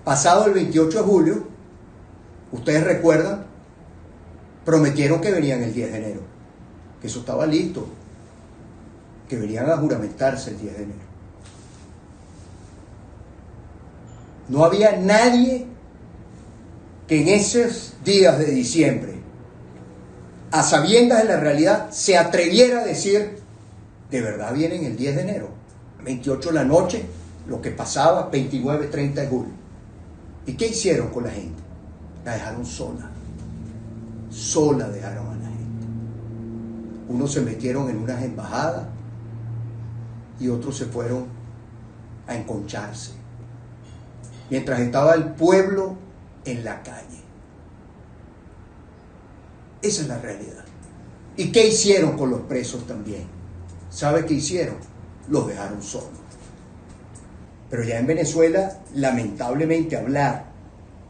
Pasado el 28 de julio, ustedes recuerdan, prometieron que venían el 10 de enero, que eso estaba listo, que venían a juramentarse el 10 de enero. No había nadie que en esos días de diciembre, a sabiendas de la realidad, se atreviera a decir, de verdad vienen el 10 de enero, 28 de la noche, lo que pasaba, 29, 30 de julio. ¿Y qué hicieron con la gente? La dejaron sola. Sola dejaron a la gente. Unos se metieron en unas embajadas y otros se fueron a enconcharse. Mientras estaba el pueblo en la calle. Esa es la realidad. ¿Y qué hicieron con los presos también? ¿Sabe qué hicieron? Los dejaron solos. Pero ya en Venezuela, lamentablemente, hablar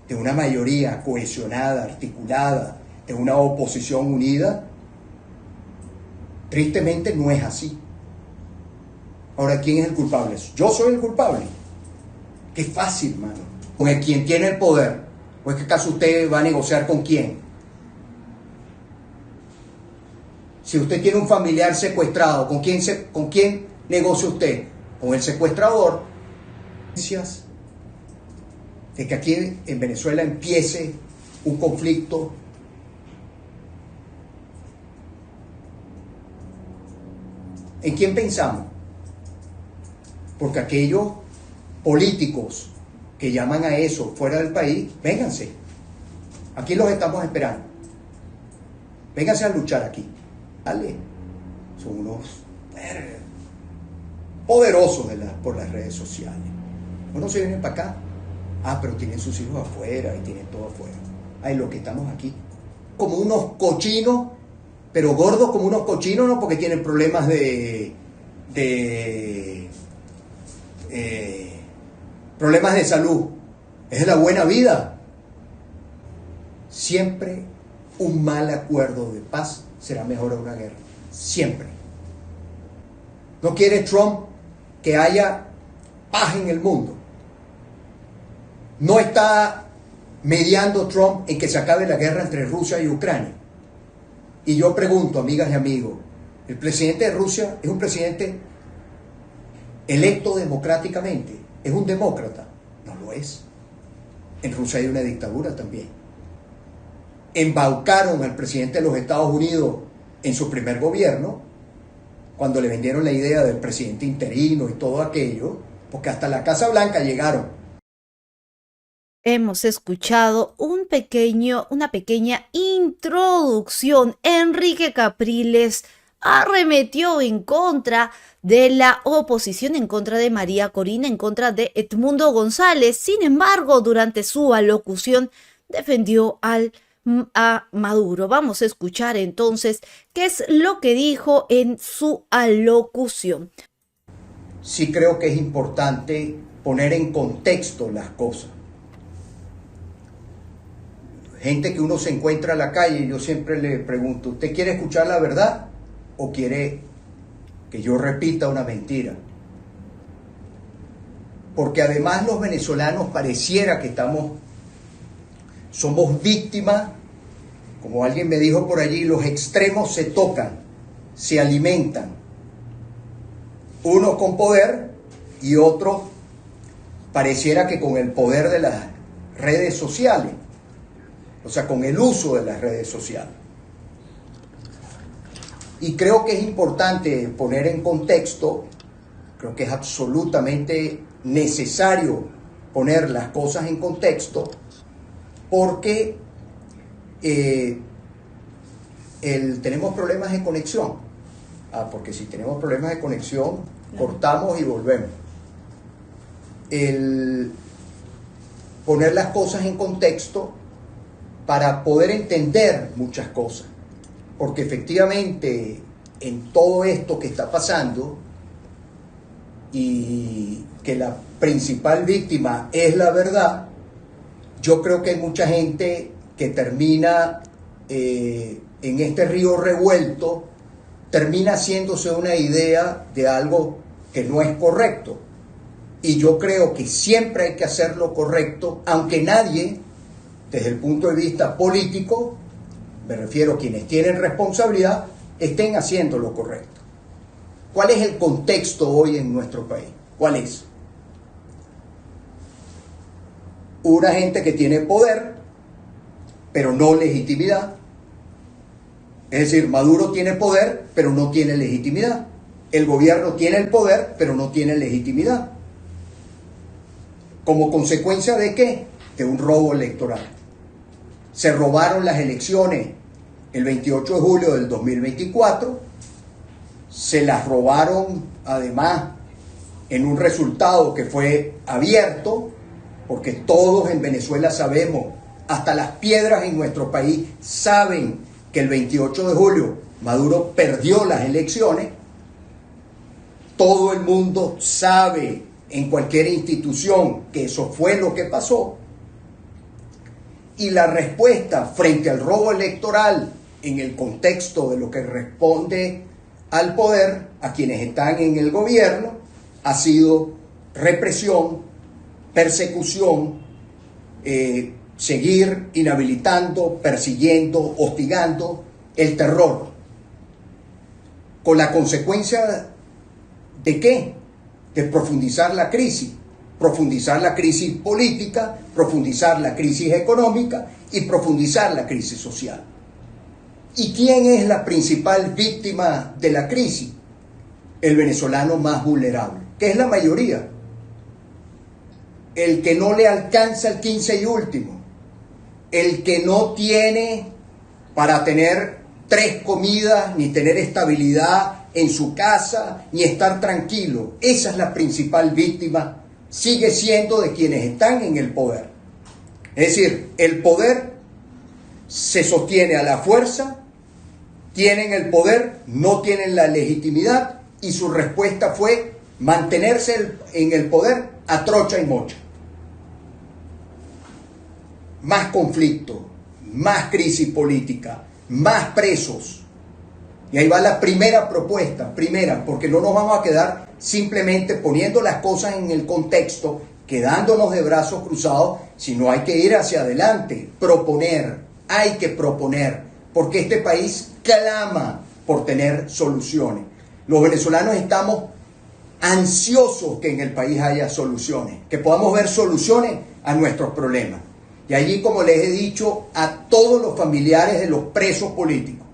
de una mayoría cohesionada, articulada, de una oposición unida, tristemente no es así. Ahora, ¿quién es el culpable? Yo soy el culpable. Qué fácil, mano. Con el quien tiene el poder. ¿O es que acaso usted va a negociar con quién? Si usted tiene un familiar secuestrado, ¿con quién negocia usted? Con el secuestrador. De que aquí en Venezuela empiece un conflicto ¿en quién pensamos? Porque aquellos políticos que llaman a eso fuera del país, vénganse, aquí los estamos esperando, vénganse a luchar aquí, dale, son unos poderosos por las redes sociales. Uno se vienen para acá, pero tienen sus hijos afuera y tienen todo afuera. Ay, lo que estamos aquí, como unos cochinos, pero gordos como unos cochinos, no porque tienen problemas problemas de salud, es la buena vida. Siempre un mal acuerdo de paz será mejor a una guerra, siempre. ¿No quiere Trump que haya paz en el mundo? No está mediando Trump en que se acabe la guerra entre Rusia y Ucrania. Y yo pregunto, amigas y amigos, ¿el presidente de Rusia es un presidente electo democráticamente? ¿Es un demócrata? No lo es. En Rusia hay una dictadura también. Embaucaron al presidente de los Estados Unidos en su primer gobierno, cuando le vendieron la idea del presidente interino y todo aquello, porque hasta la Casa Blanca llegaron. Hemos escuchado una pequeña introducción. Enrique Capriles arremetió en contra de la oposición, en contra de María Corina, en contra de Edmundo González. Sin embargo, durante su alocución defendió a Maduro. Vamos a escuchar entonces qué es lo que dijo en su alocución. Sí creo que es importante poner en contexto las cosas. Gente que uno se encuentra en la calle, yo siempre le pregunto, ¿usted quiere escuchar la verdad o quiere que yo repita una mentira? Porque además los venezolanos pareciera que somos víctimas, como alguien me dijo por allí, los extremos se tocan, se alimentan. Unos con poder y otros pareciera que con el poder de las redes sociales. O sea, con el uso de las redes sociales. Y creo que es importante poner en contexto, creo que es absolutamente necesario poner las cosas en contexto, porque tenemos problemas de conexión. Porque si tenemos problemas de conexión, cortamos y volvemos. Poner las cosas en contexto para poder entender muchas cosas, porque efectivamente en todo esto que está pasando y que la principal víctima es la verdad, yo creo que hay mucha gente que termina en este río revuelto, termina haciéndose una idea de algo que no es correcto. Y yo creo que siempre hay que hacer lo correcto, aunque nadie, desde el punto de vista político, me refiero a quienes tienen responsabilidad, estén haciendo lo correcto. ¿Cuál es el contexto hoy en nuestro país? ¿Cuál es? Una gente que tiene poder, pero no legitimidad. Es decir, Maduro tiene poder, pero no tiene legitimidad. El gobierno tiene el poder, pero no tiene legitimidad. ¿Como consecuencia de qué? De un robo electoral. Se robaron las elecciones el 28 de julio del 2024, se las robaron además en un resultado que fue abierto, porque todos en Venezuela sabemos, hasta las piedras en nuestro país saben que el 28 de julio Maduro perdió las elecciones. Todo el mundo sabe en cualquier institución que eso fue lo que pasó. Y la respuesta frente al robo electoral en el contexto de lo que responde al poder, a quienes están en el gobierno, ha sido represión, persecución, seguir inhabilitando, persiguiendo, hostigando, el terror. Con la consecuencia ¿de qué? De profundizar la crisis política, profundizar la crisis económica y profundizar la crisis social. ¿Y quién es la principal víctima de la crisis? El venezolano más vulnerable, que es la mayoría. El que no le alcanza el 15 y último. El que no tiene para tener 3 comidas, ni tener estabilidad en su casa, ni estar tranquilo. Esa es la principal víctima, sigue siendo de quienes están en el poder. Es decir, el poder se sostiene a la fuerza, tienen el poder, no tienen la legitimidad, y su respuesta fue mantenerse en el poder a trocha y mocha. Más conflicto, más crisis política, más presos. Y ahí va la primera propuesta, porque no nos vamos a quedar simplemente poniendo las cosas en el contexto, quedándonos de brazos cruzados, sino hay que ir hacia adelante, hay que proponer, porque este país clama por tener soluciones. Los venezolanos estamos ansiosos que en el país haya soluciones, que podamos ver soluciones a nuestros problemas. Y allí, como les he dicho a todos los familiares de los presos políticos,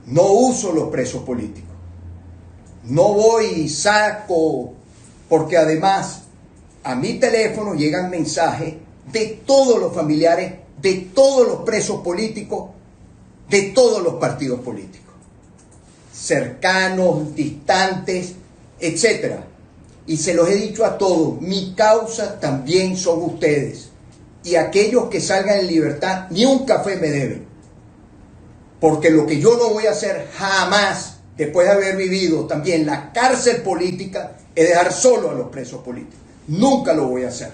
no uso los presos políticos. No voy y saco, porque además a mi teléfono llegan mensajes de todos los familiares, de todos los presos políticos, de todos los partidos políticos, cercanos, distantes, etc. Y se los he dicho a todos, mi causa también son ustedes. Y aquellos que salgan en libertad, ni un café me deben. Porque lo que yo no voy a hacer jamás, después de haber vivido también la cárcel política, es dejar solo a los presos políticos. Nunca lo voy a hacer.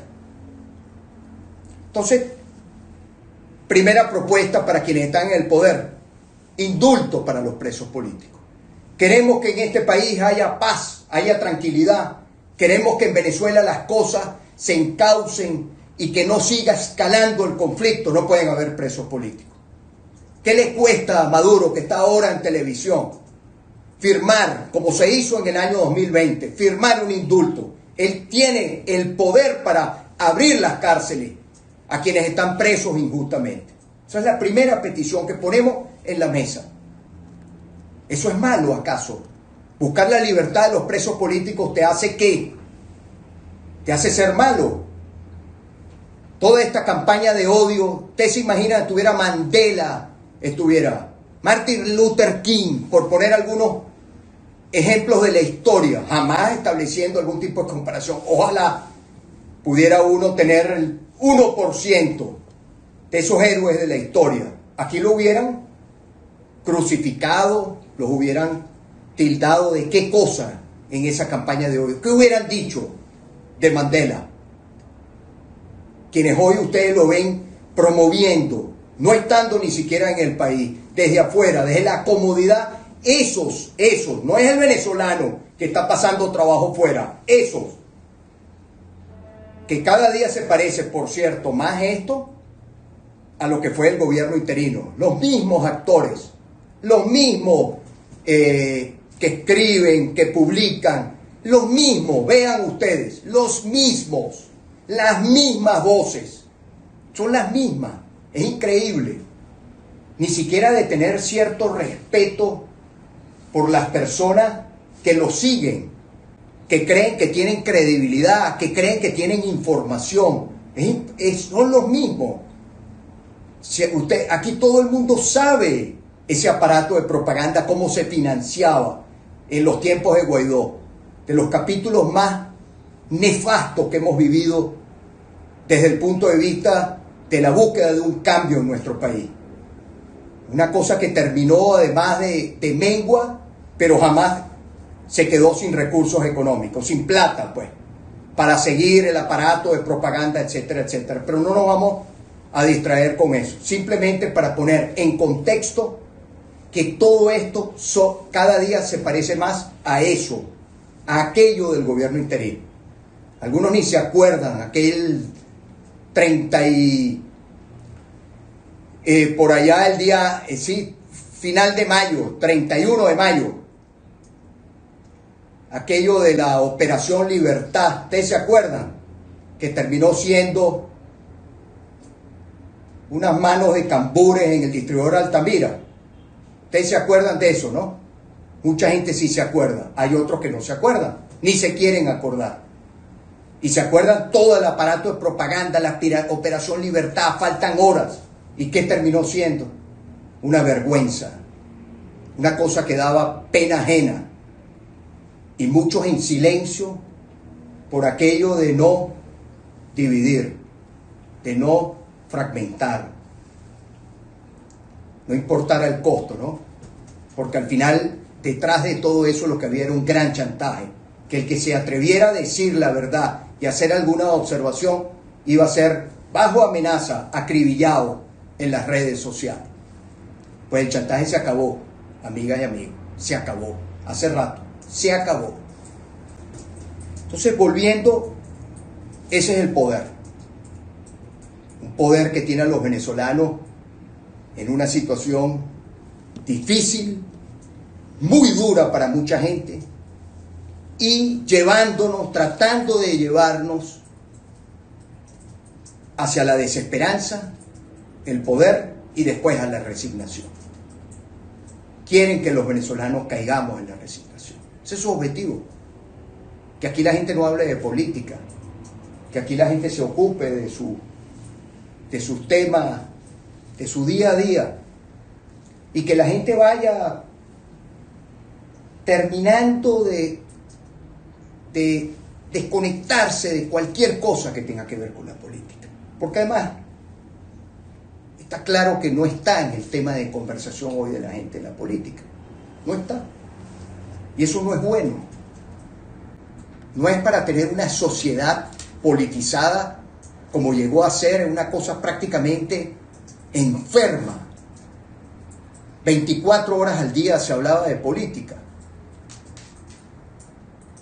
Entonces, primera propuesta para quienes están en el poder, indulto para los presos políticos. Queremos que en este país haya paz, haya tranquilidad. Queremos que en Venezuela las cosas se encaucen y que no siga escalando el conflicto. No pueden haber presos políticos. ¿Qué le cuesta a Maduro, que está ahora en televisión, firmar, como se hizo en el año 2020, firmar un indulto? Él tiene el poder para abrir las cárceles a quienes están presos injustamente. Esa es la primera petición que ponemos en la mesa. ¿Eso es malo acaso? Buscar la libertad de los presos políticos te hace ¿qué? Te hace ser malo. Toda esta campaña de odio, ¿usted se imagina que estuviera Mandela, estuviera Martin Luther King, por poner algunos ejemplos de la historia, jamás estableciendo algún tipo de comparación? Ojalá pudiera uno tener el 1% de esos héroes de la historia. Aquí lo hubieran crucificado, los hubieran tildado de qué cosa en esa campaña de odio. ¿Qué hubieran dicho de Mandela? Quienes hoy ustedes lo ven promoviendo, no estando ni siquiera en el país, desde afuera, desde la comodidad, esos, no es el venezolano que está pasando trabajo fuera, esos que cada día se parece, por cierto, más esto a lo que fue el gobierno interino. Los mismos actores, los mismos que escriben, que publican, los mismos, vean ustedes, los mismos, las mismas voces, son las mismas. Es increíble. Ni siquiera de tener cierto respeto por las personas que lo siguen, que creen que tienen credibilidad, que creen que tienen información. Son los mismos. Aquí todo el mundo sabe ese aparato de propaganda, cómo se financiaba en los tiempos de Guaidó, de los capítulos más nefastos que hemos vivido desde el punto de vista de la búsqueda de un cambio en nuestro país. Una cosa que terminó además de mengua, pero jamás se quedó sin recursos económicos, sin plata, pues, para seguir el aparato de propaganda, etcétera, etcétera. Pero no nos vamos a distraer con eso, simplemente para poner en contexto que todo esto cada día se parece más a eso, a aquello del gobierno interino. Algunos ni se acuerdan, aquel 30 y por allá el día, final de mayo, 31 de mayo, aquello de la Operación Libertad, ¿ustedes se acuerdan? Que terminó siendo unas manos de cambures en el distribuidor Altamira. Ustedes se acuerdan de eso, ¿no? Mucha gente sí se acuerda, hay otros que no se acuerdan, ni se quieren acordar. Y se acuerdan todo el aparato de propaganda, la Operación Libertad, faltan horas. ¿Y qué terminó siendo? Una vergüenza, una cosa que daba pena ajena. Y muchos en silencio por aquello de no dividir, de no fragmentar. No importara el costo, ¿no? Porque al final, detrás de todo eso lo que había era un gran chantaje. Que el que se atreviera a decir la verdad y hacer alguna observación iba a ser bajo amenaza, acribillado en las redes sociales. Pues el chantaje se acabó, amigas y amigos, se acabó, hace rato, se acabó. Entonces, volviendo, ese es el poder. Un poder que tiene a los venezolanos en una situación difícil, muy dura para mucha gente, y llevándonos, tratando de llevarnos hacia la desesperanza, el poder y después a la resignación. Quieren que los venezolanos caigamos en la resignación. Ese es su objetivo. Que aquí la gente no hable de política, que aquí la gente se ocupe de sus temas, de su día a día, y que la gente vaya terminando de desconectarse de cualquier cosa que tenga que ver con la política. Porque además está claro que no está en el tema de conversación hoy de la gente en la política. No está. Y eso no es bueno. No es para tener una sociedad politizada como llegó a ser una cosa prácticamente enferma. 24 horas al día se hablaba de política,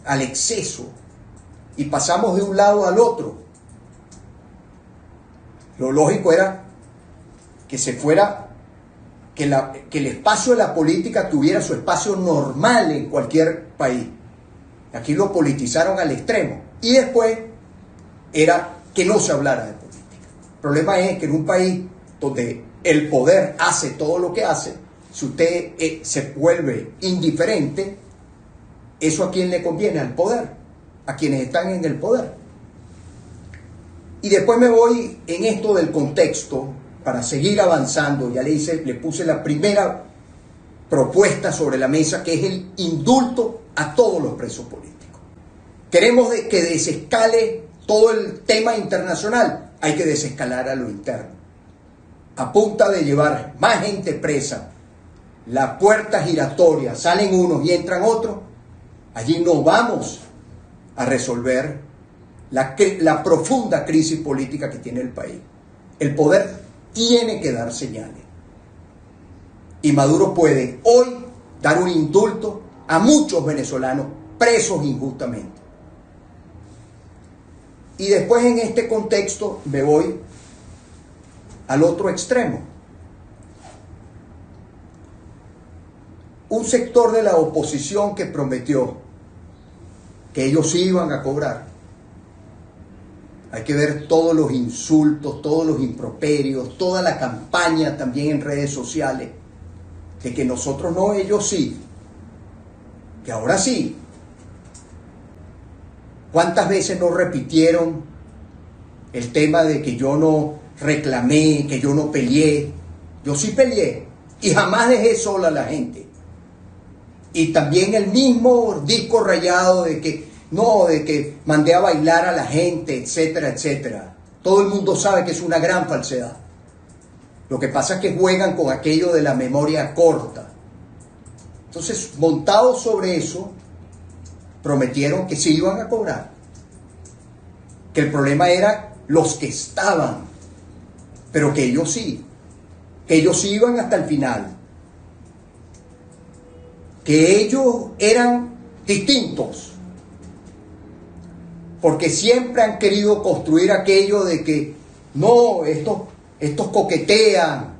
al exceso, y pasamos de un lado al otro. Lo lógico era que se fuera, que el espacio de la política tuviera su espacio normal en cualquier país. Aquí lo politizaron al extremo, y después era que no se hablara de política. El problema es que en un país donde el poder hace todo lo que hace, si usted se vuelve indiferente, ¿eso a quién le conviene? Al poder, a quienes están en el poder. Y después me voy en esto del contexto para seguir avanzando. Ya le puse la primera propuesta sobre la mesa, que es el indulto a todos los presos políticos. Queremos que desescale todo el tema internacional, hay que desescalar a lo interno. A punta de llevar más gente presa, la puerta giratoria, salen unos y entran otros, allí no vamos a resolver la profunda crisis política que tiene el país. El poder tiene que dar señales. Y Maduro puede hoy dar un indulto a muchos venezolanos presos injustamente. Y después en este contexto me voy al otro extremo. Un sector de la oposición que prometió que ellos iban a cobrar. Hay que ver todos los insultos, todos los improperios, toda la campaña también en redes sociales, de que nosotros no, ellos sí, que ahora sí. ¿Cuántas veces no repitieron el tema de que yo no reclamé, que yo no peleé? Yo sí peleé y jamás dejé sola a la gente. Y también el mismo disco rayado de que no, de que mandé a bailar a la gente, etcétera, etcétera. Todo el mundo sabe que es una gran falsedad. Lo que pasa es que juegan con aquello de la memoria corta. Entonces, montados sobre eso, prometieron que se iban a cobrar. Que el problema era los que estaban, pero que ellos sí. Que ellos iban hasta el final. Que ellos eran distintos. Porque siempre han querido construir aquello de que no, estos coquetean,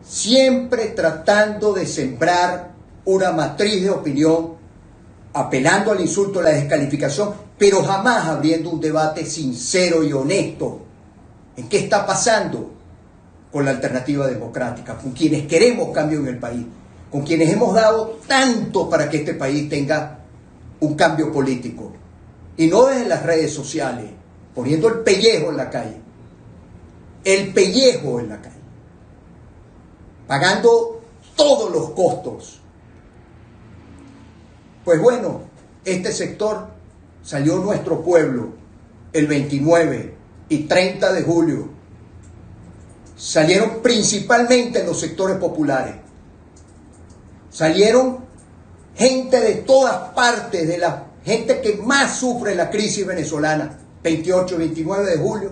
siempre tratando de sembrar una matriz de opinión, apelando al insulto, a la descalificación, pero jamás abriendo un debate sincero y honesto en qué está pasando con la alternativa democrática, con quienes queremos cambio en el país, con quienes hemos dado tanto para que este país tenga un cambio político. Y no desde las redes sociales, poniendo el pellejo en la calle. El pellejo en la calle. Pagando todos los costos. Pues bueno, este sector salió nuestro pueblo el 29 y 30 de julio. Salieron principalmente en los sectores populares. Salieron gente de todas partes, de la gente que más sufre la crisis venezolana, 28 y 29 de julio.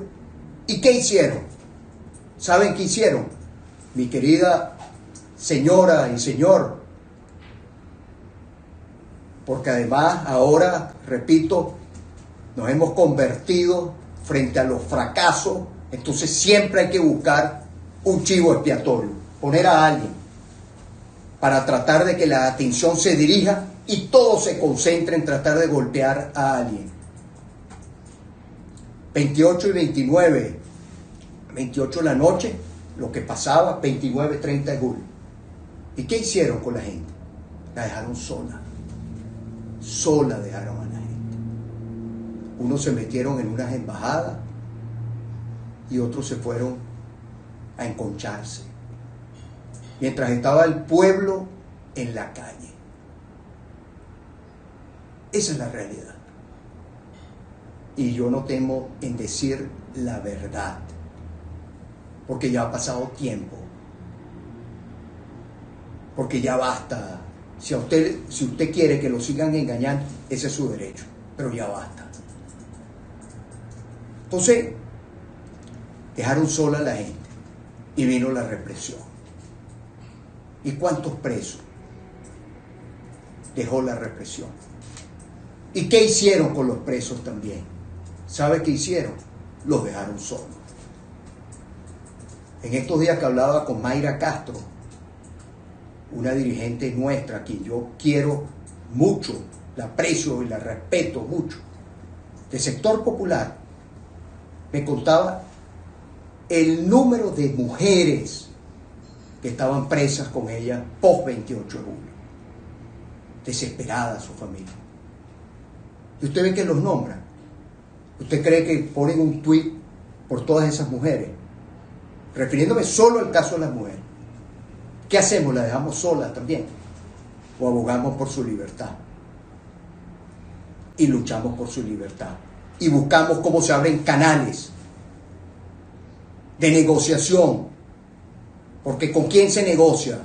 ¿Y qué hicieron? ¿Saben qué hicieron? Mi querida señora y señor, porque además ahora, repito, nos hemos convertido frente a los fracasos, entonces siempre hay que buscar un chivo expiatorio, poner a alguien para tratar de que la atención se dirija y todo se concentra en tratar de golpear a alguien. 28 y 29, 28 de la noche, lo que pasaba, 29, 30 de julio. ¿Y qué hicieron con la gente? La dejaron sola. Sola dejaron a la gente. Unos se metieron en unas embajadas y otros se fueron a enconcharse. Mientras estaba el pueblo en la calle. Esa es la realidad. Y yo no temo en decir la verdad, porque ya ha pasado tiempo. Porque ya basta. Si usted quiere que lo sigan engañando, ese es su derecho, pero ya basta. Entonces, dejaron sola a la gente y vino la represión. ¿Y cuántos presos dejó la represión? ¿Y qué hicieron con los presos también? ¿Sabe qué hicieron? Los dejaron solos. En estos días que hablaba con Mayra Castro, una dirigente nuestra, a quien yo quiero mucho, la aprecio y la respeto mucho, del sector popular, me contaba el número de mujeres que estaban presas con ella post 28 de julio. Desesperada su familia. Y usted ve que los nombran. ¿Usted cree que ponen un tuit por todas esas mujeres? Refiriéndome solo al caso de las mujeres. ¿Qué hacemos? ¿La dejamos sola también? ¿O abogamos por su libertad? Y luchamos por su libertad. Y buscamos cómo se abren canales de negociación. Porque ¿con quién se negocia?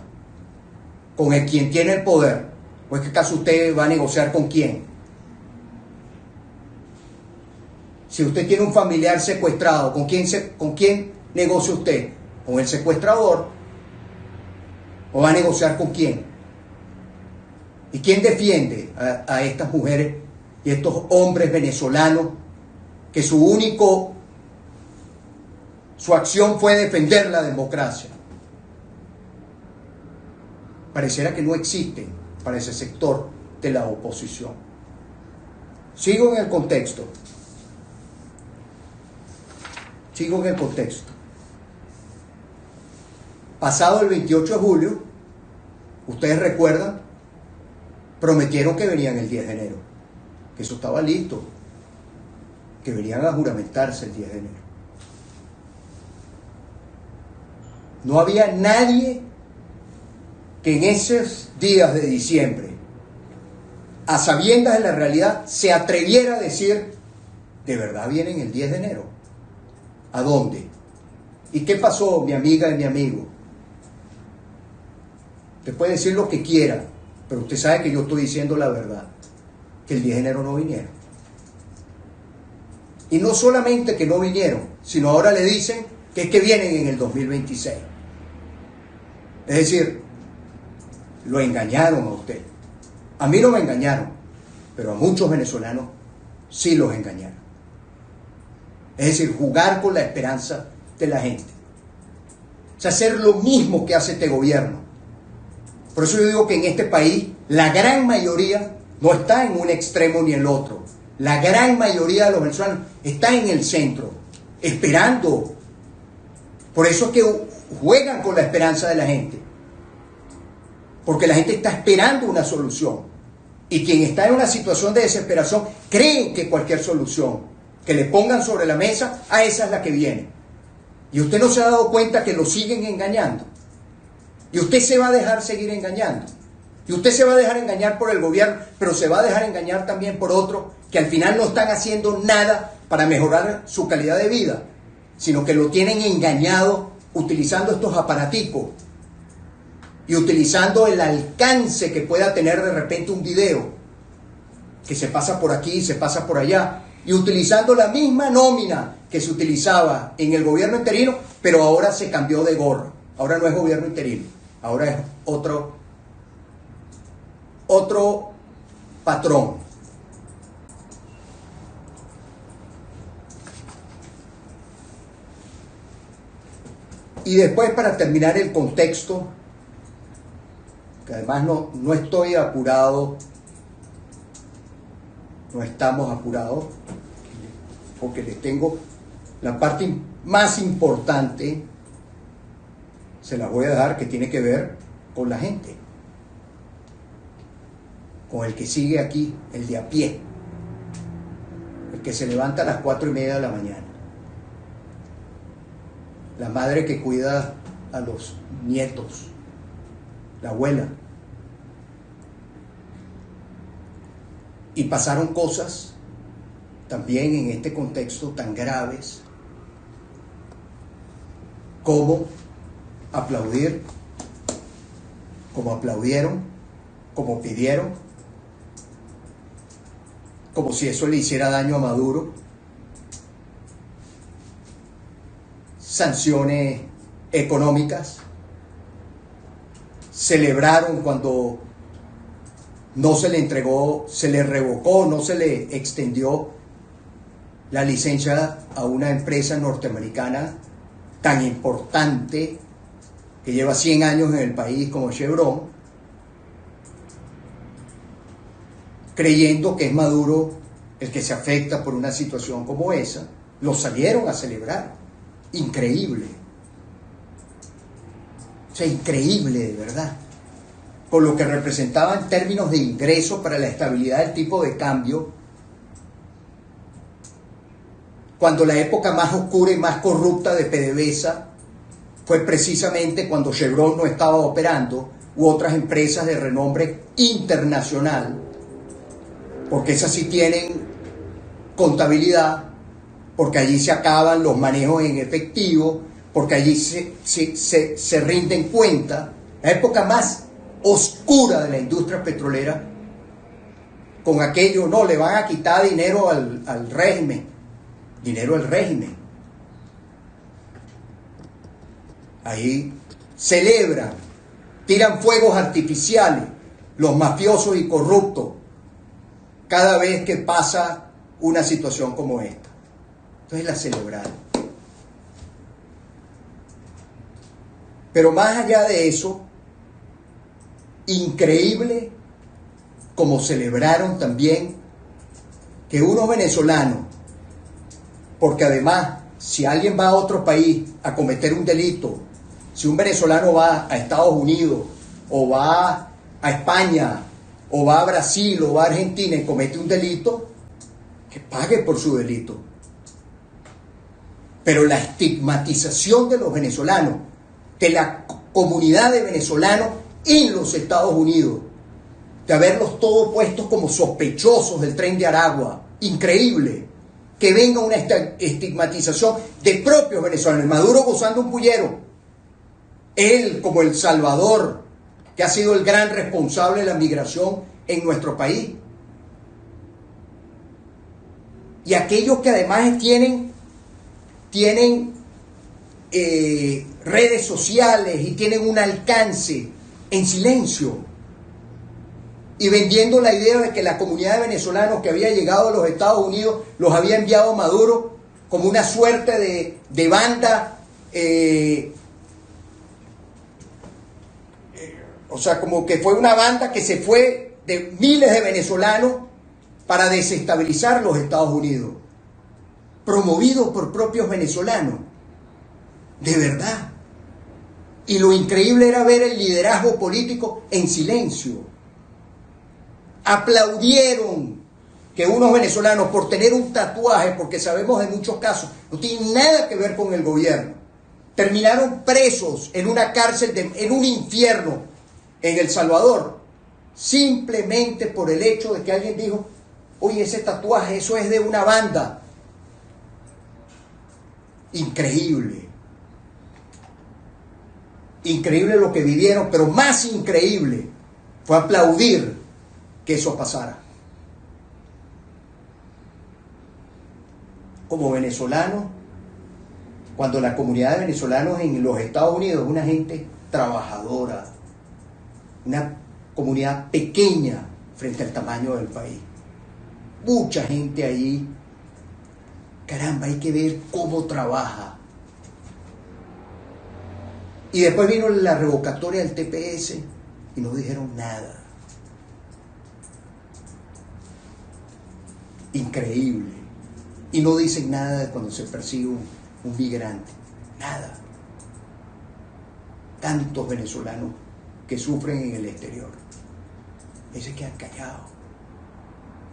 ¿Con el quien tiene el poder? ¿O es que acaso usted va a negociar con quién? Si usted tiene un familiar secuestrado, ¿con quién negocia usted? ¿Con el secuestrador? ¿O va a negociar con quién? ¿Y quién defiende a estas mujeres y estos hombres venezolanos que su acción fue defender la democracia. Pareciera que no existe para ese sector de la oposición. Sigo en el contexto. Pasado el 28 de julio, ustedes recuerdan, prometieron que venían el 10 de enero, que eso estaba listo, que venían a juramentarse el 10 de enero. No había nadie que en esos días de diciembre, a sabiendas de la realidad, se atreviera a decir, ¿de verdad vienen el 10 de enero? ¿A dónde? ¿Y qué pasó, mi amiga y mi amigo? Usted puede decir lo que quiera, pero usted sabe que yo estoy diciendo la verdad, que el 10 de enero no vinieron. Y no solamente que no vinieron, sino ahora le dicen que es que vienen en el 2026. Es decir, lo engañaron a usted. A mí no me engañaron, pero a muchos venezolanos sí los engañaron. Es decir, jugar con la esperanza de la gente. O sea, hacer lo mismo que hace este gobierno. Por eso yo digo que en este país la gran mayoría no está en un extremo ni en el otro. La gran mayoría de los venezolanos está en el centro, esperando. Por eso es que juegan con la esperanza de la gente. Porque la gente está esperando una solución. Y quien está en una situación de desesperación cree que cualquier solución que le pongan sobre la mesa, a esa es la que viene. Y usted no se ha dado cuenta que lo siguen engañando. Y usted se va a dejar seguir engañando. Y usted se va a dejar engañar por el gobierno, pero se va a dejar engañar también por otros que al final no están haciendo nada para mejorar su calidad de vida, sino que lo tienen engañado utilizando estos aparaticos y utilizando el alcance que pueda tener de repente un video que se pasa por aquí y se pasa por allá, y utilizando la misma nómina que se utilizaba en el gobierno interino, pero ahora se cambió de gorra. Ahora no es gobierno interino, ahora es otro patrón. Y después, para terminar el contexto, que además no estoy apurado, no estamos apurados, porque les tengo la parte más importante, se la voy a dejar, que tiene que ver con la gente, con el que sigue aquí, el de a pie, el que se levanta a las 4:30 de la mañana, la madre que cuida a los nietos, la abuela. Y pasaron cosas también en este contexto tan graves como aplaudir, como aplaudieron, como pidieron, como si eso le hiciera daño a Maduro, sanciones económicas, celebraron cuando no se le entregó, se le revocó, no se le extendió la licencia a una empresa norteamericana tan importante que lleva 100 años en el país como Chevron, creyendo que es Maduro el que se afecta por una situación como esa. Lo salieron a celebrar. Increíble. O sea, increíble de verdad. Con lo que representaba en términos de ingresos para la estabilidad del tipo de cambio, cuando la época más oscura y más corrupta de PDVSA fue precisamente cuando Chevron no estaba operando, u otras empresas de renombre internacional, porque esas sí tienen contabilidad, porque allí se acaban los manejos en efectivo, porque allí se rinden cuentas. La época más oscura de la industria petrolera, con aquello, no, le van a quitar dinero al régimen, dinero al régimen. Ahí celebran, tiran fuegos artificiales, los mafiosos y corruptos, cada vez que pasa una situación como esta. Entonces la celebraron. Pero más allá de eso, increíble como celebraron también que unos venezolanos, porque además, si alguien va a otro país a cometer un delito, si un venezolano va a Estados Unidos, o va a España, o va a Brasil, o va a Argentina y comete un delito, que pague por su delito. Pero la estigmatización de los venezolanos, de la comunidad de venezolanos en los Estados Unidos, de haberlos todos puestos como sospechosos del Tren de Aragua, increíble, que venga una estigmatización de propios venezolanos, Maduro gozando un pullero, él como el Salvador, que ha sido el gran responsable de la migración en nuestro país, y aquellos que además tienen redes sociales y tienen un alcance en silencio, y vendiendo la idea de que la comunidad de venezolanos que había llegado a los Estados Unidos los había enviado Maduro como una suerte de banda, o sea, como que fue una banda que se fue de miles de venezolanos para desestabilizar los Estados Unidos, promovidos por propios venezolanos, de verdad. Y lo increíble era ver el liderazgo político en silencio. Aplaudieron que unos venezolanos, por tener un tatuaje, porque sabemos de muchos casos, no tienen nada que ver con el gobierno, terminaron presos en una cárcel, en un infierno en El Salvador, simplemente por el hecho de que alguien dijo: oye, ese tatuaje, eso es de una banda. Increíble. Increíble lo que vivieron, pero más increíble fue aplaudir que eso pasara. Como venezolanos, cuando la comunidad de venezolanos en los Estados Unidos es una gente trabajadora, una comunidad pequeña frente al tamaño del país, mucha gente ahí, caramba, hay que ver cómo trabaja. Y después vino la revocatoria del TPS y no dijeron nada. Increíble. Y no dicen nada de cuando se persigue un migrante. Nada. Tantos venezolanos que sufren en el exterior. Y se quedan callados.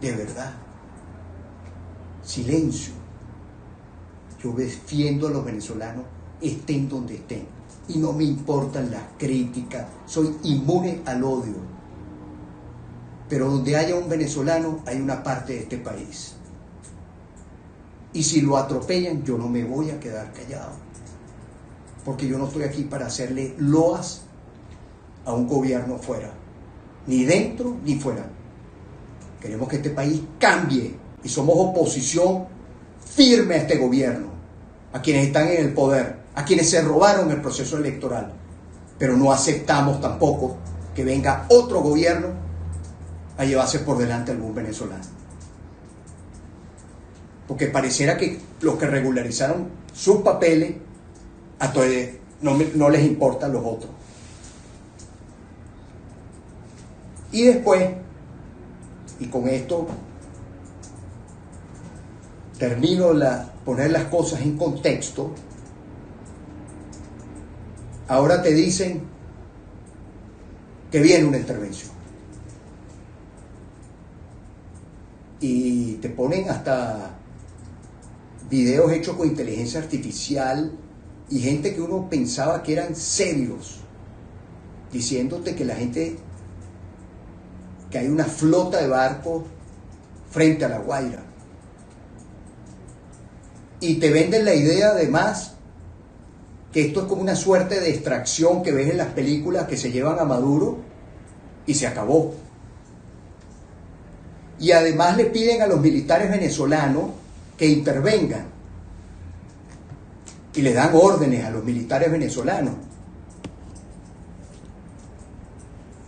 De verdad. Silencio. Yo defiendo a los venezolanos, estén donde estén. Y no me importan las críticas. Soy inmune al odio. Pero donde haya un venezolano, hay una parte de este país. Y si lo atropellan, yo no me voy a quedar callado. Porque yo no estoy aquí para hacerle loas a un gobierno fuera. Ni dentro ni fuera. Queremos que este país cambie. Y somos oposición firme a este gobierno. A quienes están en el poder. A quienes se robaron el proceso electoral. Pero no aceptamos tampoco que venga otro gobierno a llevarse por delante a algún venezolano. Porque pareciera que los que regularizaron sus papeles, a todos no les importan los otros. Y después, y con esto termino poner las cosas en contexto, ahora te dicen que viene una intervención. Y te ponen hasta videos hechos con inteligencia artificial y gente que uno pensaba que eran serios, diciéndote que la gente, que hay una flota de barcos frente a La Guaira. Y te venden la idea además que esto es como una suerte de extracción que ves en las películas, que se llevan a Maduro y se acabó. Y además le piden a los militares venezolanos que intervengan. Y le dan órdenes a los militares venezolanos.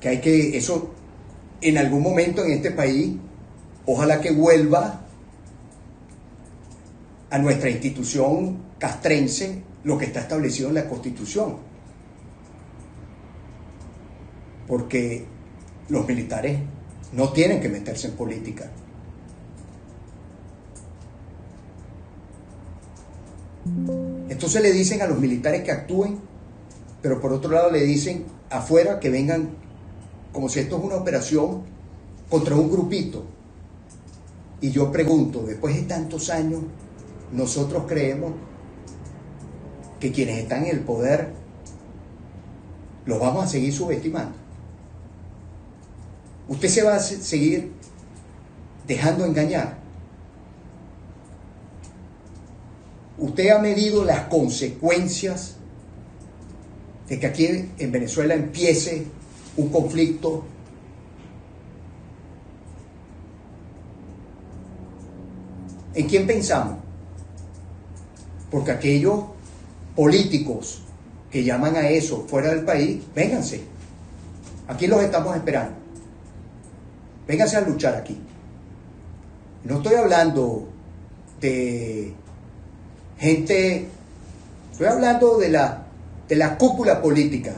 Que hay que, eso en algún momento en este país, ojalá que vuelva a nuestra institución castrense lo que está establecido en la Constitución. Porque los militares no tienen que meterse en política. Entonces le dicen a los militares que actúen, pero por otro lado le dicen afuera que vengan como si esto es una operación contra un grupito. Y yo pregunto, después de tantos años, nosotros creemos que quienes están en el poder los vamos a seguir subestimando. Usted se va a seguir dejando engañar. Usted ha medido las consecuencias de que aquí en Venezuela empiece un conflicto ¿en quién pensamos? Porque aquellos políticos que llaman a eso fuera del país, vénganse. Aquí los estamos esperando. Vénganse a luchar aquí. No estoy hablando de gente, estoy hablando de la cúpula política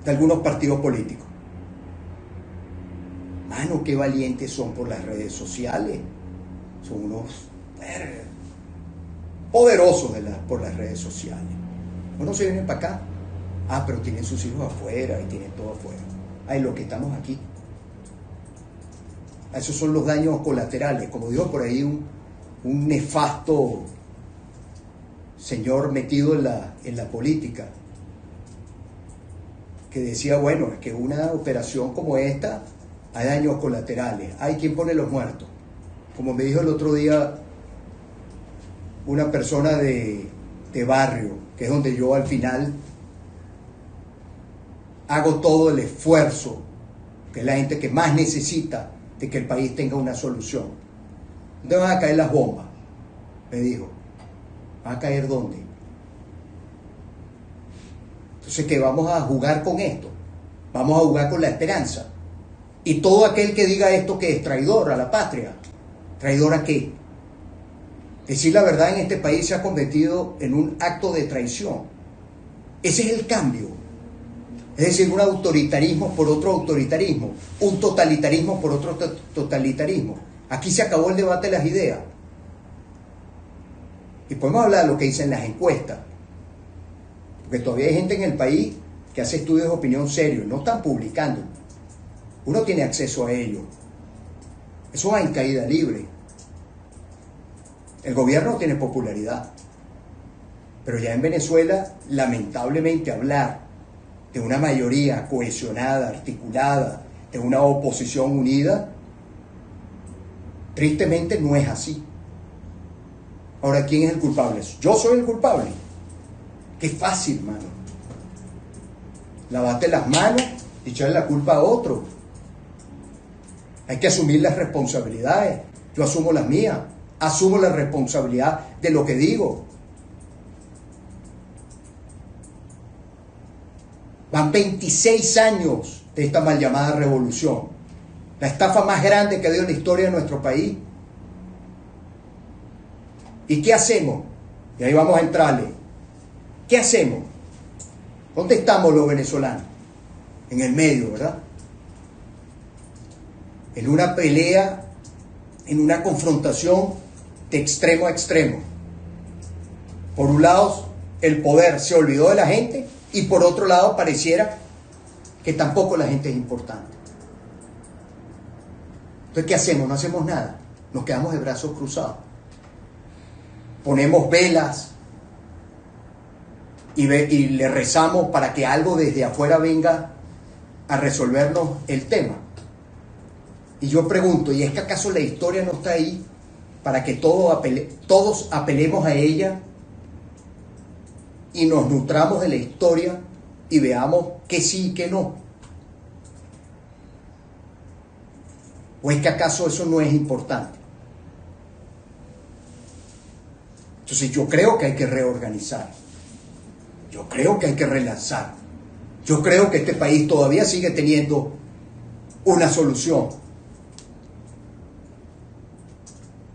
de algunos partidos políticos. Mano, qué valientes son por las redes sociales. Son unos poderosos por las redes sociales. Uno se viene para acá. Ah, pero tienen sus hijos afuera y tienen todo afuera. Ay, lo que estamos aquí. Esos son los daños colaterales. Como dijo por ahí un nefasto señor metido en la política, que decía, bueno, es que una operación como esta hay daños colaterales. Hay quien pone los muertos. Como me dijo el otro día una persona de barrio, que es donde yo al final hago todo el esfuerzo, que es la gente que más necesita de que el país tenga una solución. ¿Dónde van a caer las bombas? Me dijo. ¿Van a caer dónde? Entonces, ¿qué? Vamos a jugar con esto. Vamos a jugar con la esperanza. Y todo aquel que diga esto que es traidor a la patria. ¿Traidor a qué? Decir la verdad en este país se ha convertido en un acto de traición. Ese es el cambio. Es decir, un autoritarismo por otro autoritarismo, un totalitarismo por otro totalitarismo. Aquí se acabó el debate de las ideas. Y podemos hablar de lo que dicen las encuestas. Porque todavía hay gente en el país que hace estudios de opinión serios, no están publicando. Uno tiene acceso a ello. Eso va en caída libre. El gobierno tiene popularidad. Pero ya en Venezuela, lamentablemente, hablar de una mayoría cohesionada, articulada, de una oposición unida, tristemente no es así. Ahora, ¿quién es el culpable? Yo soy el culpable. Qué fácil, mano. Lavate las manos y echarle la culpa a otro. Hay que asumir las responsabilidades. Yo asumo las mías. Asumo la responsabilidad de lo que digo. Van 26 años de esta mal llamada revolución. La estafa más grande que ha habido en la historia de nuestro país. ¿Y qué hacemos? Y ahí vamos a entrarle. ¿Qué hacemos? ¿Dónde estamos los venezolanos? En el medio, ¿verdad? En una pelea, en una confrontación de extremo a extremo. Por un lado, el poder se olvidó de la gente y por otro lado pareciera que tampoco la gente es importante. Entonces, ¿qué hacemos? No hacemos nada. Nos quedamos de brazos cruzados. Ponemos velas y le rezamos para que algo desde afuera venga a resolvernos el tema. Y yo pregunto, ¿y es que acaso la historia no está ahí para que todos apelemos a ella y nos nutramos de la historia y veamos que sí y que no? ¿O es que acaso eso no es importante? Entonces yo creo que hay que reorganizar. Yo creo que hay que relanzar. Yo creo que este país todavía sigue teniendo una solución.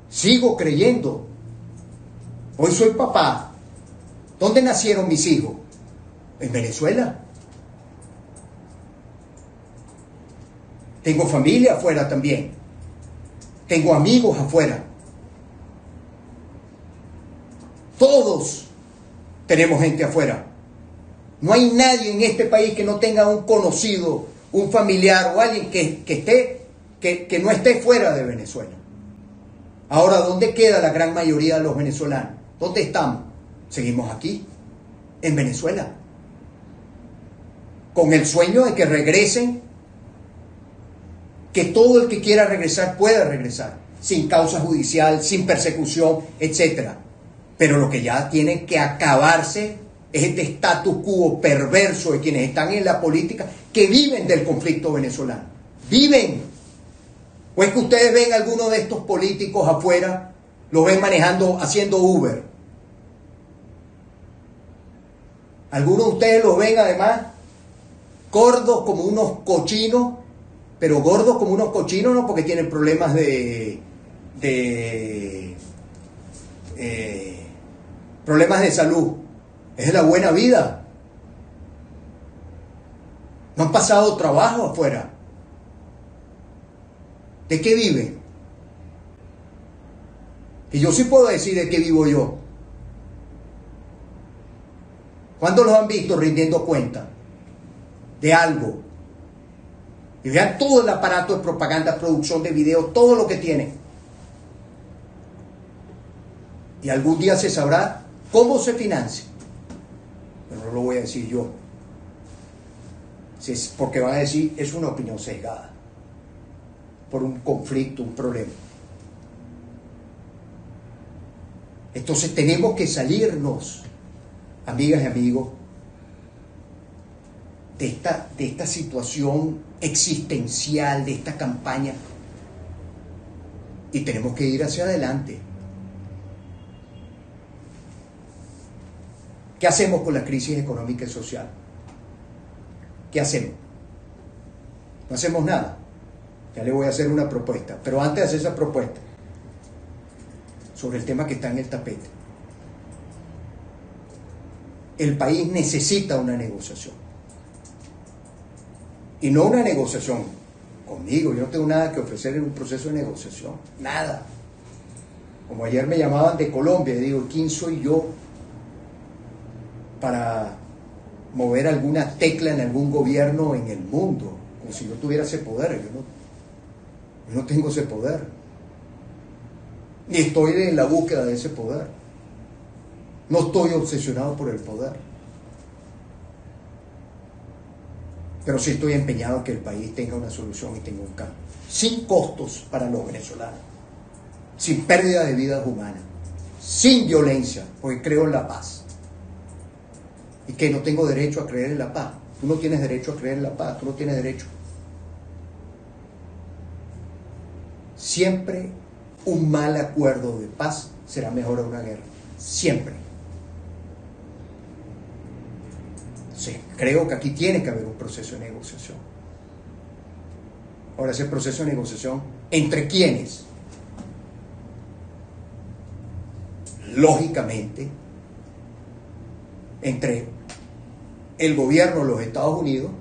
Sigo creyendo Hoy soy papá. ¿Dónde nacieron mis hijos? En Venezuela. Tengo familia afuera también. Tengo amigos afuera. Todos tenemos gente afuera. No hay nadie en este país que no tenga un conocido, un familiar o alguien que no esté fuera de Venezuela. Ahora, ¿dónde queda la gran mayoría de los venezolanos? ¿Dónde estamos? Seguimos aquí, en Venezuela, con el sueño de que regresen, que todo el que quiera regresar pueda regresar, sin causa judicial, sin persecución, etc. Pero lo que ya tiene que acabarse es este status quo perverso de quienes están en la política, que viven del conflicto venezolano. Viven. ¿O es que ustedes ven a algunos de estos políticos afuera, los ven manejando, haciendo Uber? Algunos de ustedes los ven además gordos como unos cochinos, pero gordos como unos cochinos no porque tienen problemas problemas de salud. Es la buena vida. No han pasado trabajo afuera. ¿De qué viven? Y yo sí puedo decir de qué vivo yo. ¿Cuándo los han visto rindiendo cuenta de algo? Y vean todo el aparato de propaganda, producción de videos, todo lo que tienen. Y algún día se sabrá cómo se financia. Pero no lo voy a decir yo. Porque van a decir, es una opinión sesgada. Por un conflicto, un problema. Entonces tenemos que salirnos, amigas y amigos, de esta situación existencial, de esta campaña, y tenemos que ir hacia adelante. ¿Qué hacemos con la crisis económica y social? ¿Qué hacemos? No hacemos nada. Ya le voy a hacer una propuesta, pero antes de hacer esa propuesta, sobre el tema que está en el tapete, el país necesita una negociación. Y no una negociación conmigo, yo no tengo nada que ofrecer en un proceso de negociación, nada. Como ayer me llamaban de Colombia, y digo, ¿quién soy yo para mover alguna tecla en algún gobierno en el mundo? Como si yo tuviera ese poder. Yo no tengo ese poder, ni estoy en la búsqueda de ese poder. No estoy obsesionado por el poder, pero sí estoy empeñado en que el país tenga una solución y tenga un cambio, sin costos para los venezolanos, sin pérdida de vidas humanas, sin violencia, porque creo en la paz. Y que no tengo derecho a creer en la paz. Tú no tienes derecho a creer en la paz, tú no tienes derecho. Siempre un mal acuerdo de paz será mejor a una guerra. Siempre. Sí, creo que aquí tiene que haber un proceso de negociación. Ahora, ese proceso de negociación, ¿entre quiénes? Lógicamente, entre el gobierno de los Estados Unidos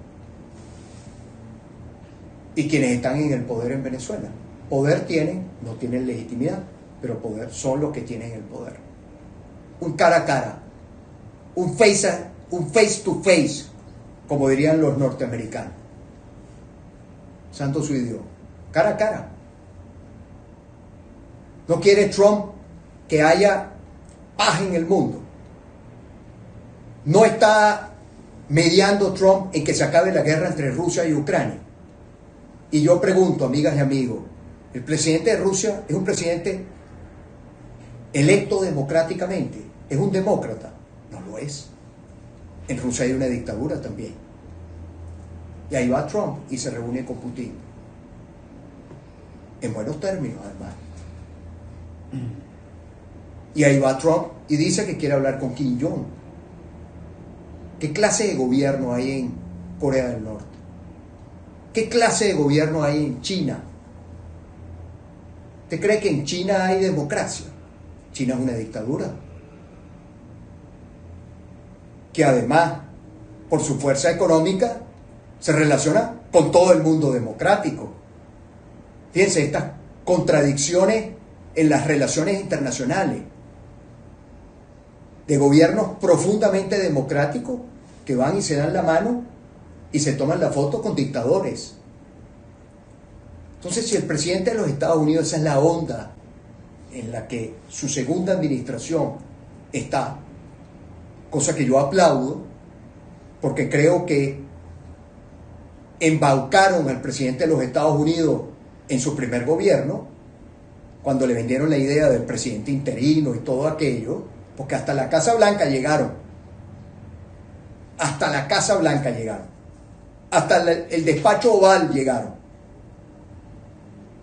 y quienes están en el poder en Venezuela. Poder tienen, no tienen legitimidad, pero poder son los que tienen el poder. Un cara a cara, un face to face, como dirían los norteamericanos. Santo su idioma. Cara a cara. No quiere Trump que haya paz en el mundo. No está mediando Trump en que se acabe la guerra entre Rusia y Ucrania. Y yo pregunto, amigas y amigos, ¿el presidente de Rusia es un presidente electo democráticamente? ¿Es un demócrata? No lo es. En Rusia hay una dictadura también. Y ahí va Trump y se reúne con Putin. En buenos términos, además. Y ahí va Trump y dice que quiere hablar con Kim Jong. ¿Qué clase de gobierno hay en Corea del Norte? ¿Qué clase de gobierno hay en China? ¿Usted cree que en China hay democracia? China es una dictadura. que además, por su fuerza económica, se relaciona con todo el mundo democrático. Fíjense, estas contradicciones en las relaciones internacionales, de gobiernos profundamente democráticos que van y se dan la mano y se toman la foto con dictadores. Entonces, si el presidente de los Estados Unidos, esa es la onda en la que su segunda administración está, cosa que yo aplaudo, porque creo que embaucaron al presidente de los Estados Unidos en su primer gobierno, cuando le vendieron la idea del presidente interino y todo aquello, porque hasta la Casa Blanca llegaron. Hasta la Casa Blanca llegaron. Hasta el despacho Oval llegaron.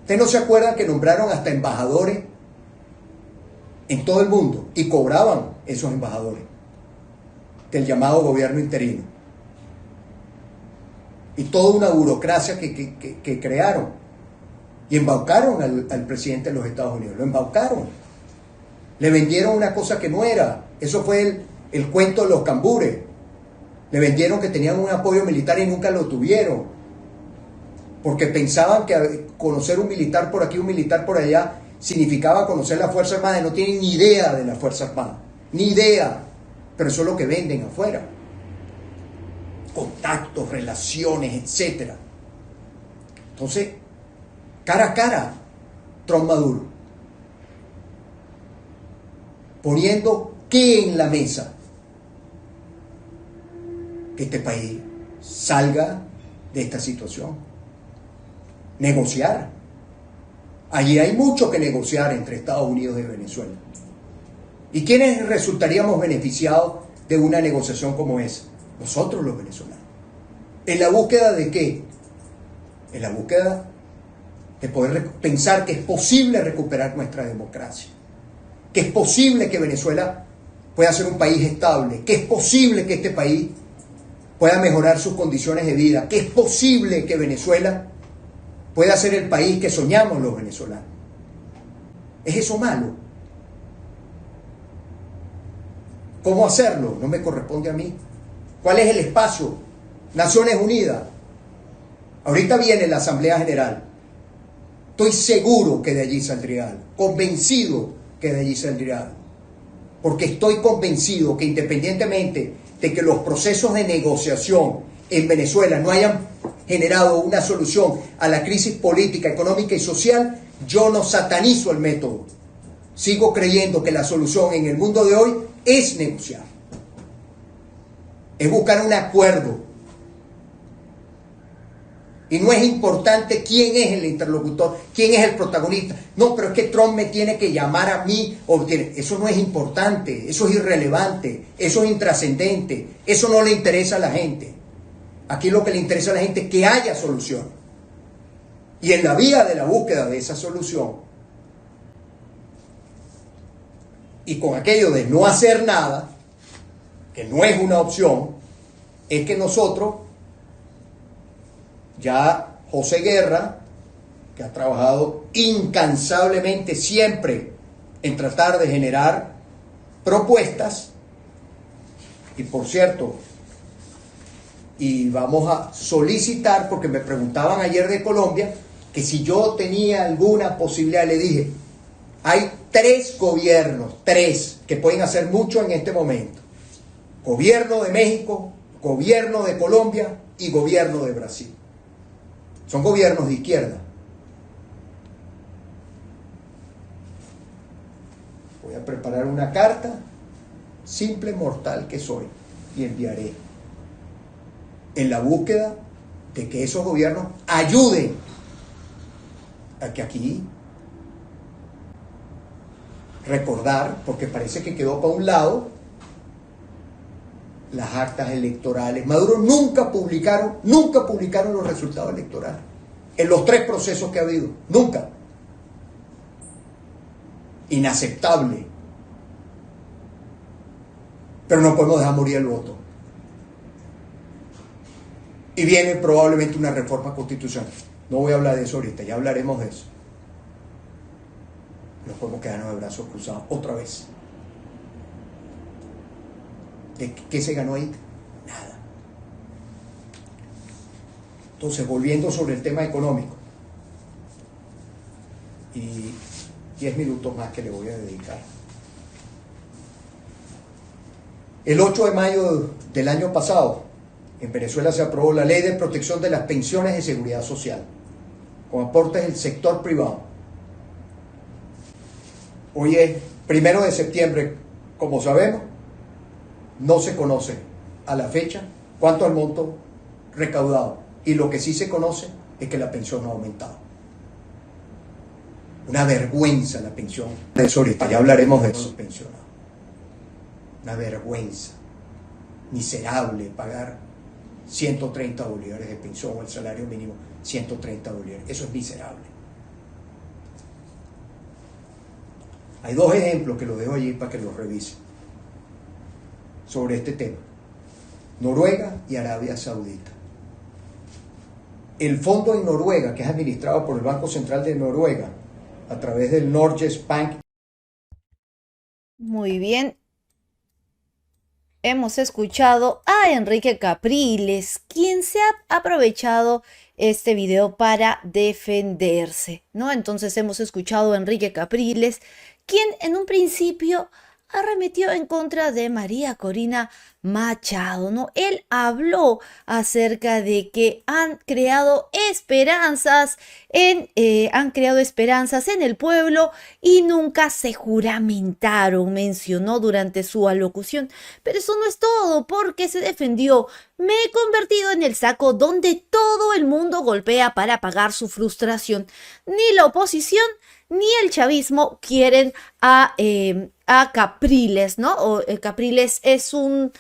¿Ustedes no se acuerdan que nombraron hasta embajadores en todo el mundo y cobraban esos embajadores del llamado gobierno interino? Y toda una burocracia que crearon. Y embaucaron al presidente de los Estados Unidos. Lo embaucaron. Le vendieron una cosa que no era. Eso fue el cuento de los cambures. Le vendieron que tenían un apoyo militar y nunca lo tuvieron. Porque pensaban que conocer un militar por aquí, un militar por allá, significaba conocer la Fuerza Armada. Y no tienen ni idea de la Fuerza Armada. Ni idea. Pero eso es lo que venden afuera. Contactos, relaciones, etc. Entonces, cara a cara, Trump Maduro, poniendo ¿qué en la mesa? Que este país salga de esta situación. Negociar. Allí hay mucho que negociar entre Estados Unidos y Venezuela. ¿Y quiénes resultaríamos beneficiados de una negociación como esa? Nosotros los venezolanos. ¿En la búsqueda de qué? En la búsqueda de poder pensar que es posible recuperar nuestra democracia, que es posible que Venezuela pueda ser un país estable, que es posible que este país pueda mejorar sus condiciones de vida, que es posible que Venezuela pueda ser el país que soñamos los venezolanos. ¿Es eso malo? ¿Cómo hacerlo? No me corresponde a mí. ¿Cuál es el espacio? Naciones Unidas. Ahorita viene la Asamblea General. Estoy seguro que de allí saldría algo, convencido que de allí saldría algo, porque estoy convencido que independientemente de que los procesos de negociación en Venezuela no hayan generado una solución a la crisis política, económica y social, yo no satanizo el método. Sigo creyendo que la solución en el mundo de hoy es negociar, es buscar un acuerdo. Y no es importante quién es el interlocutor, quién es el protagonista. No, pero es que Trump me tiene que llamar a mí. Eso no es importante, eso es irrelevante, eso es intrascendente, eso no le interesa a la gente. Aquí lo que le interesa a la gente es que haya solución. Y en la vía de la búsqueda de esa solución, y con aquello de no hacer nada, que no es una opción, es que nosotros, ya José Guerra, que ha trabajado incansablemente siempre en tratar de generar propuestas, y por cierto, y vamos a solicitar, porque me preguntaban ayer de Colombia, que si yo tenía alguna posibilidad, le dije, hay 3 gobiernos, 3, que pueden hacer mucho en este momento. Gobierno de México, gobierno de Colombia y gobierno de Brasil. Son gobiernos de izquierda. Voy a preparar una carta, simple mortal que soy, y enviaré en la búsqueda de que esos gobiernos ayuden a que aquí recordar, porque parece que quedó para un lado, las actas electorales. Maduro nunca publicaron los resultados electorales en los 3 procesos que ha habido, nunca. Inaceptable. Pero no podemos dejar morir el voto. Y viene probablemente una reforma constitucional. No voy a hablar de eso ahorita, ya hablaremos de eso. No podemos quedarnos de brazos cruzados otra vez. ¿De qué se ganó ahí? Nada. Entonces, volviendo sobre el tema económico, y 10 minutos más que le voy a dedicar. El 8 de mayo del año pasado, en Venezuela se aprobó la Ley de Protección de las Pensiones de Seguridad Social, con aportes del sector privado. Hoy es 1 de septiembre, como sabemos, no se conoce a la fecha cuánto es el monto recaudado, y lo que sí se conoce es que la pensión no ha aumentado. Una vergüenza la pensión. De eso ahorita ya hablaremos de eso. Pensionados. Una vergüenza. Miserable pagar 130 bolívares de pensión, o el salario mínimo 130 bolívares. Eso es miserable. Hay dos ejemplos que los dejo allí para que los revisen sobre este tema. Noruega y Arabia Saudita. El fondo en Noruega, que es administrado por el Banco Central de Noruega, a través del Norges Bank. Muy bien. Hemos escuchado a Enrique Capriles, quien se ha aprovechado este video para defenderse, ¿no? Entonces hemos escuchado a Enrique Capriles, quien en un principio arremetió en contra de María Corina Machado, ¿no? Él habló acerca de que han creado esperanzas en el pueblo y nunca se juramentaron, mencionó durante su alocución. Pero eso no es todo, porque se defendió: me he convertido en el saco donde todo el mundo golpea para apagar su frustración. Ni la oposición ni el chavismo quieren a Capriles, ¿no? Capriles es una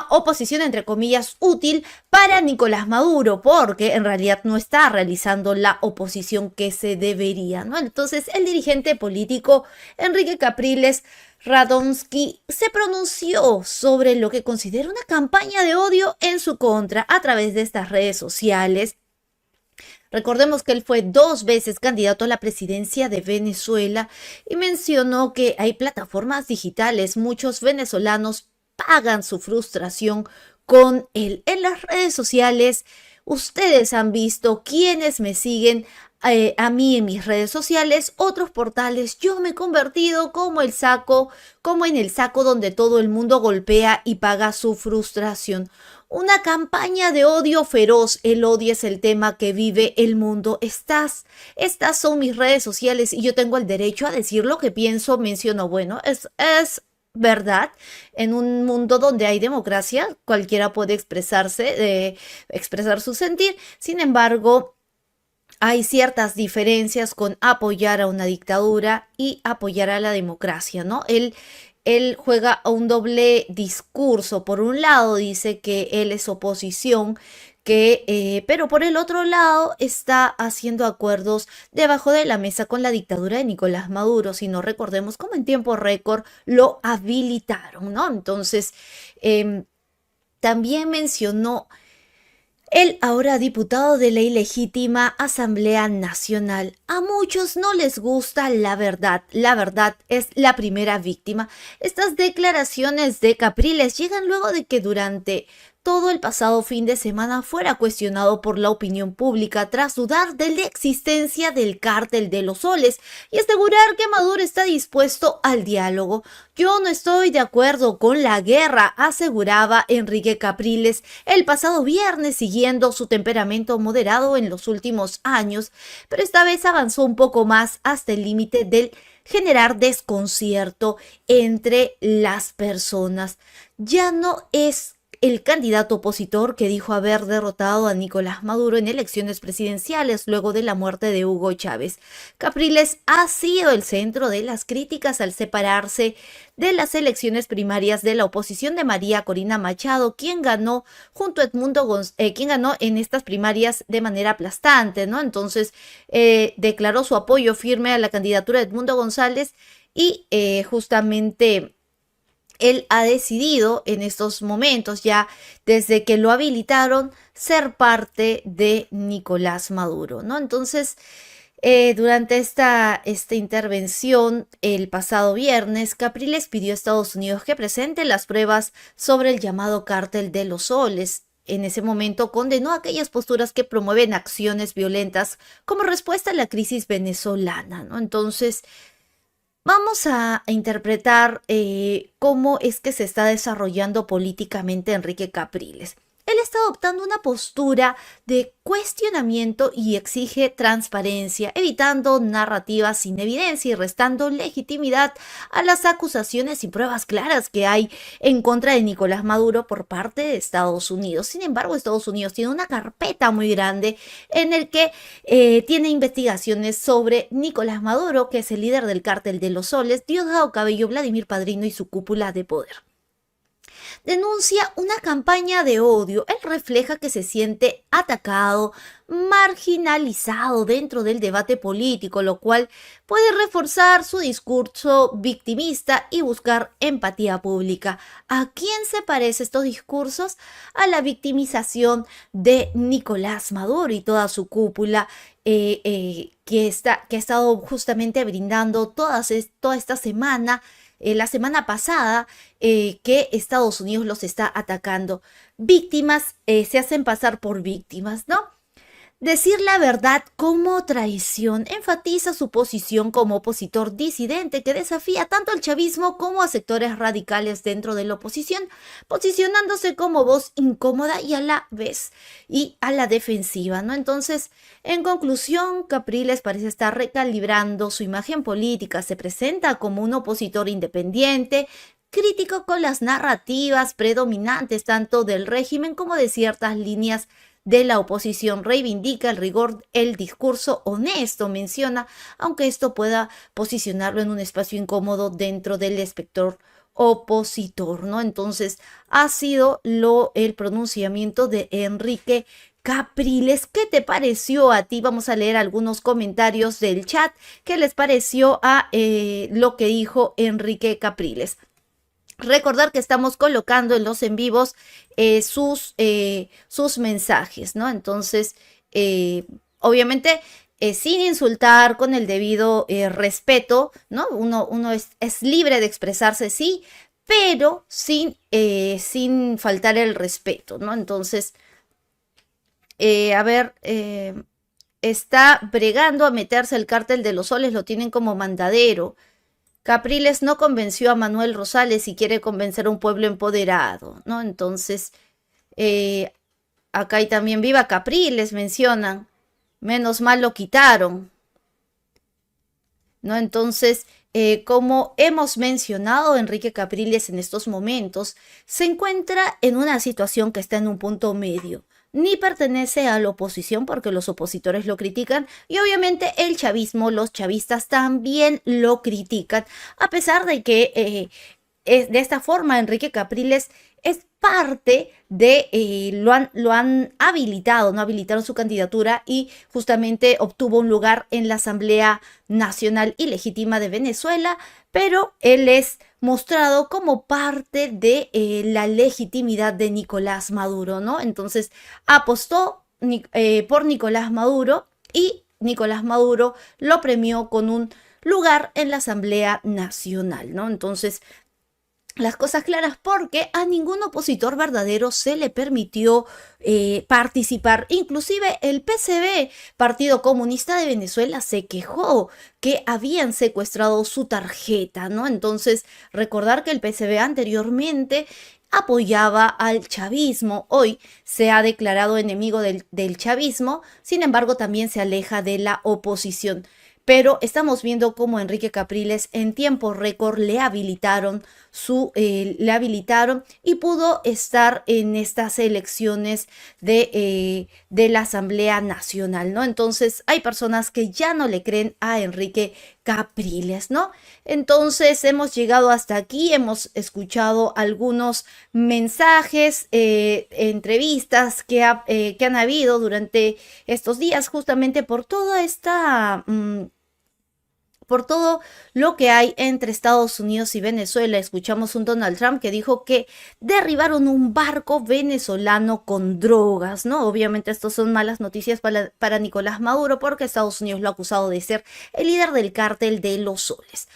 oposición, entre comillas, útil para Nicolás Maduro, porque en realidad no está realizando la oposición que se debería, ¿no? Entonces, el dirigente político Enrique Capriles Radonsky se pronunció sobre lo que considera una campaña de odio en su contra a través de estas redes sociales. Recordemos que él fue 2 veces candidato a la presidencia de Venezuela y mencionó que hay plataformas digitales. Muchos venezolanos pagan su frustración con él. En las redes sociales, ustedes han visto, quienes me siguen a mí en mis redes sociales, otros portales, yo me he convertido como en el saco donde todo el mundo golpea y paga su frustración. Una campaña de odio feroz. El odio es el tema que vive el mundo. Estas son mis redes sociales y yo tengo el derecho a decir lo que pienso, menciono. Bueno, es verdad. En un mundo donde hay democracia, cualquiera puede expresar su sentir. Sin embargo, hay ciertas diferencias con apoyar a una dictadura y apoyar a la democracia, ¿no? Él juega a un doble discurso. Por un lado dice que él es oposición, pero por el otro lado está haciendo acuerdos debajo de la mesa con la dictadura de Nicolás Maduro. Si no, recordemos cómo en tiempo récord lo habilitaron, ¿no? Entonces, también mencionó el ahora diputado de la ilegítima Asamblea Nacional. A muchos no les gusta la verdad es la primera víctima. Estas declaraciones de Capriles llegan luego de que durante todo el pasado fin de semana fuera cuestionado por la opinión pública tras dudar de la existencia del cártel de los soles y asegurar que Maduro está dispuesto al diálogo. Yo no estoy de acuerdo con la guerra, aseguraba Enrique Capriles el pasado viernes, siguiendo su temperamento moderado en los últimos años, pero esta vez avanzó un poco más hasta el límite del generar desconcierto entre las personas. Ya no es el candidato opositor que dijo haber derrotado a Nicolás Maduro en elecciones presidenciales luego de la muerte de Hugo Chávez. Capriles ha sido el centro de las críticas al separarse de las elecciones primarias de la oposición de María Corina Machado, quien ganó junto a quien ganó en estas primarias de manera aplastante, ¿no? Entonces declaró su apoyo firme a la candidatura de Edmundo González y justamente él ha decidido en estos momentos, ya desde que lo habilitaron, ser parte de Nicolás Maduro, ¿no? Entonces, Durante esta intervención, el pasado viernes, Capriles pidió a Estados Unidos que presente las pruebas sobre el llamado cártel de los soles. En ese momento condenó aquellas posturas que promueven acciones violentas como respuesta a la crisis venezolana, ¿no? Entonces, vamos a interpretar cómo es que se está desarrollando políticamente Enrique Capriles. Él está adoptando una postura de cuestionamiento y exige transparencia, evitando narrativas sin evidencia y restando legitimidad a las acusaciones y pruebas claras que hay en contra de Nicolás Maduro por parte de Estados Unidos. Sin embargo, Estados Unidos tiene una carpeta muy grande en el que tiene investigaciones sobre Nicolás Maduro, que es el líder del cártel de los soles, Diosdado Cabello, Vladimir Padrino y su cúpula de poder. Denuncia una campaña de odio. Él refleja que se siente atacado, marginalizado dentro del debate político, lo cual puede reforzar su discurso victimista y buscar empatía pública. ¿A quién se parecen estos discursos? A la victimización de Nicolás Maduro y toda su cúpula que ha estado justamente brindando toda esta semana, la semana pasada, que Estados Unidos los está atacando. Víctimas se hacen pasar por víctimas, ¿no? Decir la verdad como traición enfatiza su posición como opositor disidente que desafía tanto al chavismo como a sectores radicales dentro de la oposición, posicionándose como voz incómoda y a la vez y a la defensiva, ¿no? Entonces, en conclusión, Capriles parece estar recalibrando su imagen política, se presenta como un opositor independiente, crítico con las narrativas predominantes tanto del régimen como de ciertas líneas de la oposición, reivindica el rigor, el discurso honesto, menciona, aunque esto pueda posicionarlo en un espacio incómodo dentro del espectro opositor, ¿no? Entonces, ha sido el pronunciamiento de Enrique Capriles. ¿Qué te pareció a ti? Vamos a leer algunos comentarios del chat. ¿Qué les pareció a lo que dijo Enrique Capriles? Recordar que estamos colocando en los en vivos sus mensajes, ¿no? Entonces, obviamente, sin insultar, con el debido respeto, ¿no? Uno es libre de expresarse, sí, pero sin faltar el respeto, ¿no? Entonces, a ver, está bregando a meterse el cártel de los soles, lo tienen como mandadero. Capriles no convenció a Manuel Rosales y quiere convencer a un pueblo empoderado, ¿no? Entonces, acá hay también viva Capriles, mencionan. Menos mal lo quitaron, ¿no? Entonces, como hemos mencionado, Enrique Capriles en estos momentos se encuentra en una situación que está en un punto medio. Ni pertenece a la oposición porque los opositores lo critican y obviamente el chavismo, los chavistas también lo critican, a pesar de que de esta forma Enrique Capriles es parte de, lo han habilitado, no habilitaron su candidatura y justamente obtuvo un lugar en la Asamblea Nacional Ilegítima de Venezuela, pero él es mostrado como parte de la legitimidad de Nicolás Maduro, ¿no? Entonces apostó por Nicolás Maduro y Nicolás Maduro lo premió con un lugar en la Asamblea Nacional, ¿no? Entonces, las cosas claras porque a ningún opositor verdadero se le permitió participar. Inclusive el PCB, Partido Comunista de Venezuela, se quejó que habían secuestrado su tarjeta, ¿no? Entonces, recordar que el PCB anteriormente apoyaba al chavismo, hoy se ha declarado enemigo del chavismo, sin embargo también se aleja de la oposición. Pero estamos viendo cómo Enrique Capriles en tiempo récord le habilitaron y pudo estar en estas elecciones de la Asamblea Nacional, ¿no? Entonces hay personas que ya no le creen a Enrique Capriles, ¿no? Entonces hemos llegado hasta aquí, hemos escuchado algunos mensajes, entrevistas que han habido durante estos días justamente por toda esta por todo lo que hay entre Estados Unidos y Venezuela. Escuchamos un Donald Trump que dijo que derribaron un barco venezolano con drogas, ¿no? Obviamente estos son malas noticias para Nicolás Maduro porque Estados Unidos lo ha acusado de ser el líder del cártel de los soles.